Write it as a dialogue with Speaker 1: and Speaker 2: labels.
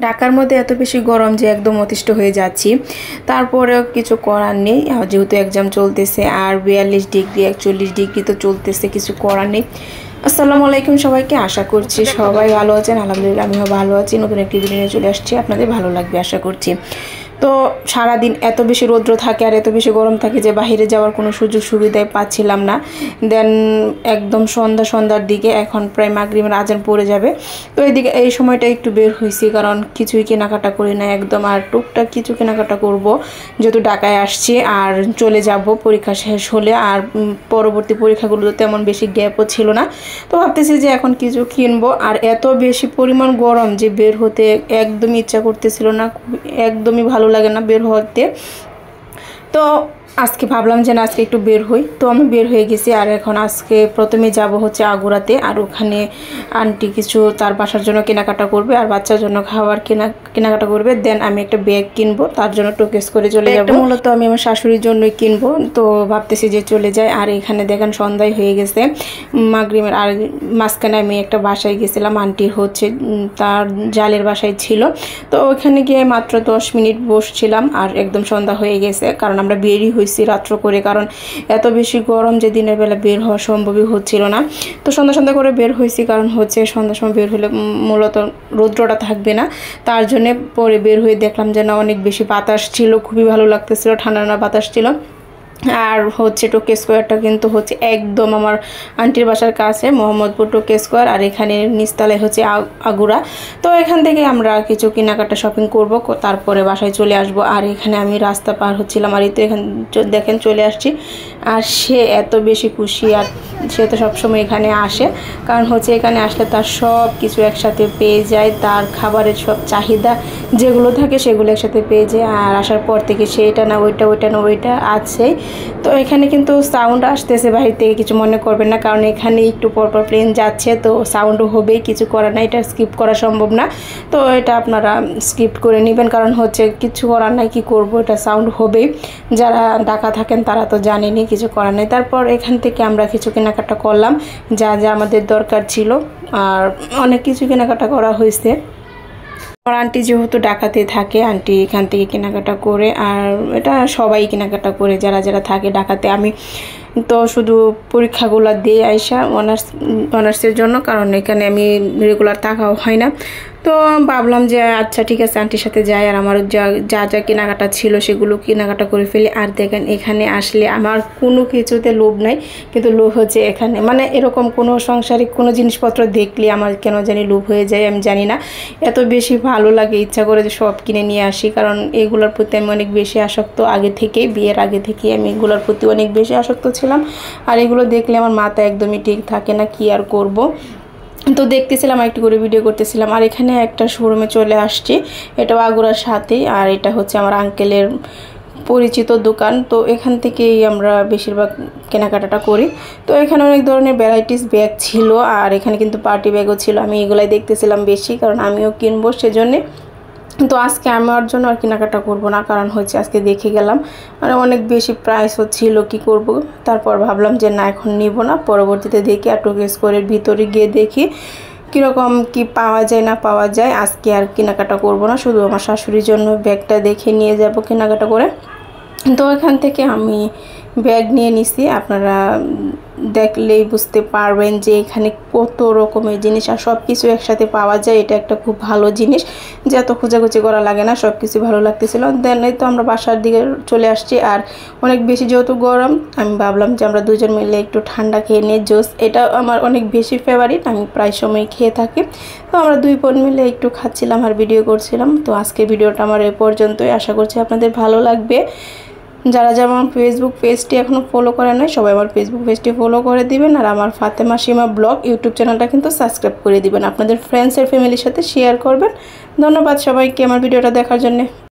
Speaker 1: ঢাকার মধ্যে এত বেশি গরম যে একদম অতিষ্ঠ হয়ে যাচ্ছি। তারপরেও কিছু করার নেই, যেহেতু এক্সাম চলতেছে আর 42 ডিগ্রি 41 ডিগ্রি তো চলতেছে, কিছু করার নেই। আসসালামু আলাইকুম সবাইকে, আশা করছি সবাই ভালো আছেন। আলহামদুলিল্লাহ আমিও ভালো আছি। নতুন একটি ভিডিও নিয়ে চলে আসছি, আপনাদের ভালো লাগবে আশা করছি। তো সারাদিন এত বেশি রৌদ্র থাকে আর এত বেশি গরম থাকে যে বাইরে যাওয়ার কোনো সুযোগ সুবিধাই পাচ্ছিলাম না। দেন একদম সন্ধ্যার দিকে, এখন প্রায় মাগরিবের আজান পড়ে যাবে, তো এইদিকে এই সময়টা একটু বের হয়েছি, কারণ কিছুই কেনাকাটা করি না একদম। আর টুকটাক কিছু কেনাকাটা করব, যেহেতু ঢাকায় আসছি আর চলে যাব পরীক্ষা শেষ হলে। আর পরবর্তী পরীক্ষাগুলো তেমন বেশি গ্যাপও ছিল না, তো ভাবতেছি যে এখন কিছু কিনবো। আর এত বেশি পরিমাণ গরম যে বের হতে একদমই ইচ্ছা করতেছিল না, একদমই ভালো লাগে না বের হতে। তো আজকে ভাবলাম যে না, আজকে একটু বের হই, তো আমি বের হয়ে গেছি। আর এখন আজকে প্রথমে যাব হচ্ছে আগুরাতে, আর ওখানে আন্টি কিছু তার বাসার জন্য কেনাকাটা করবে আর বাচ্চার জন্য খাবার কেনাকাটা করবে। দেন আমি একটা ব্যাগ কিনবো, তার জন্য টোকেস করে চলে যাব। মূলত আমি আমার শাশুড়ির জন্যই কিনবো, তো ভাবতেছি যে চলে যাই। আর এখানে দেখেন সন্ধ্যায় হয়ে গেছে মাগরিবের। আর মাঝখানে আমি একটা বাসায় গেছিলাম, আন্টির হচ্ছে তার জালের বাসায় ছিল, তো ওইখানে গিয়ে মাত্র 10 মিনিট বসছিলাম আর একদম সন্ধ্যা হয়ে গেছে। কারণ আমরা বেরই হয়েছি রাত্র করে, কারণ এত বেশি গরম যে দিনের বেলা বের হওয়া সম্ভবই হচ্ছিল না। তো সন্ধ্যা করে বের হয়েছি, কারণ হচ্ছে সন্ধ্যার সময় বের হলে মূলত রৌদ্রটা থাকবে না, তার জন্যে পরে বের হয়ে দেখলাম যে না, অনেক বেশি বাতাস ছিল, খুবই ভালো লাগতেছিল, ঠান্ডা বাতাস ছিল। আর হচ্ছে টোকে স্কোয়ারটা কিন্তু হচ্ছে একদম আমার আন্টির বাসার কাছে, মোহাম্মদপুর টোকে স্কোয়ার, আর এখানে নিচতলায় হচ্ছে আগুরা। তো এখান থেকে আমরা কিছু কেনাকাটা শপিং করব, তারপরে বাসায় চলে আসব। আর এখানে আমি রাস্তা পার হচ্ছিলাম, আর এই তো এখানে দেখেন চলে আসছি। আর সে এত বেশি খুশি, আর সে তো সবসময় এখানে আসে, কারণ হচ্ছে এখানে আসলে তার সব কিছু একসাথে পেয়ে যায়, তার খাবারের সব চাহিদা যেগুলো থাকে সেগুলো একসাথে পেয়ে যায়। আর আসার পর থেকে সে এটা না ওইটা আছেই। তো এখানে কিন্তু সাউন্ড আসতেছে বাহির থেকে, কিছু মনে করবেন না, কারণ এখানে একটু পরপর প্লেন যাচ্ছে, তো সাউন্ডও হবেই, কিছু করার না, এটা স্কিপ করা সম্ভব না। তো এটা আপনারা স্কিপ করে নেবেন, কারণ হচ্ছে কিছু করার নাই, কি করব, এটা সাউন্ড হবেই। যারা ঢাকা থাকেন তারা তো জানেনই, কিছু করার নেই। তারপর এখান থেকে আমরা কিছু কেনাকাটা করলাম, যা আমাদের দরকার ছিল, আর অনেক কিছু কেনাকাটা করা হয়েছে। আমার আন্টি যেহেতু ঢাকাতে থাকে, আন্টি এখান থেকে কেনাকাটা করে, আর এটা সবাই কেনাকাটা করে যারা থাকে ঢাকাতে। আমি তো শুধু পরীক্ষাগুলো দিয়ে আইসা অনার্সের জন্য, কারণ এখানে আমি রেগুলার থাকাও হয় না। তো ভাবলাম যে আচ্ছা ঠিক আছে, আন্টির সাথে যাই, আর আমার যা কেনাকাটা ছিল সেগুলো কেনাকাটা করে ফেলি। আর দেখেন এখানে আসলে আমার কোনো কিছুতে লোভ নাই, কিন্তু লোভ হচ্ছে এখানে, মানে এরকম কোনো সাংসারিক কোনো জিনিসপত্র দেখলে আমার কেন জানি লোভ হয়ে যায়, আমি জানি না, এত বেশি ভালো লাগে, ইচ্ছা করে যে সব কিনে নিয়ে আসি। কারণ এগুলোর প্রতি আমি অনেক বেশি আসক্ত, আগে থেকেই, বিয়ের আগে থেকেই আমি এগুলোর প্রতি অনেক বেশি আসক্ত ছিলাম। আর এগুলো দেখলে আমার মাথা একদমই ঠিক থাকে না, কি আর করব। তো দেখতেছিলাম, একটু করে ভিডিও করতেছিলাম। আর এখানে একটা শোরুমে চলে আসছি, এটাও আগুরার সাথেই, আর এটা হচ্ছে আমার আঙ্কেলের পরিচিত দোকান। তো এখান থেকেই আমরা বেশিরভাগ কেনাকাটাটা করি। তো এখানে অনেক ধরনের ভ্যারাইটিস ব্যাগ ছিল, আর এখানে কিন্তু পার্টি ব্যাগও ছিল। আমি এগুলাই দেখতেছিলাম বেশি, কারণ আমিও কিনবো সেজন্যে। তো আজকে আমার জন্য আর কেনাকাটা করবো না, কারণ হচ্ছে আজকে দেখে গেলাম, মানে অনেক বেশি প্রাইস হচ্ছিল, কি করব। তারপর ভাবলাম যে না, এখন নিব না, পরবর্তীতে দেখি, আর টোকেস করে ভিতরে গিয়ে দেখি কীরকম কি পাওয়া যায় না পাওয়া যায়। আজকে আর কেনাকাটা করব না, শুধু আমার শাশুড়ির জন্য ব্যাগটা দেখে নিয়ে যাব কেনাকাটা করে। তো এখান থেকে আমি ব্যাগ নিয়ে নিছি, আপনারা দেখলেই বুঝতে পারবেন যে এখানে কত রকমের জিনিস আর সব কিছু একসাথে পাওয়া যায়। এটা একটা খুব ভালো জিনিস যে এত খোঁজাখুঁজি করা লাগে না, সব কিছু ভালো লাগতেছিল। দেন এই তো আমরা বাসার দিকে চলে আসছি। আর অনেক বেশি যেহেতু গরম, আমি ভাবলাম যে আমরা দুজন মিলে একটু ঠান্ডা খেয়ে নিই, জুস, এটা আমার অনেক বেশি ফেভারিট, আমি প্রায় সময় খেয়ে থাকি। তো আমরা দুই বোন মিলে একটু খাচ্ছিলাম আর ভিডিও করছিলাম। তো আজকের ভিডিওটা আমার এ পর্যন্তই, আশা করছি আপনাদের ভালো লাগবে। যারা আমার ফেসবুক পেজটি এখনও ফলো করে নাই, সবাই আমার ফেসবুক পেজটি ফলো করে দিবেন। আর আমার ফাতেমা সীমা ব্লগ ইউটিউব চ্যানেলটা কিন্তু সাবস্ক্রাইব করে দিবেন, আপনাদের ফ্রেন্ডস আর ফ্যামিলির সাথে শেয়ার করবেন। ধন্যবাদ সবাইকে আমার ভিডিওটা দেখার জন্য।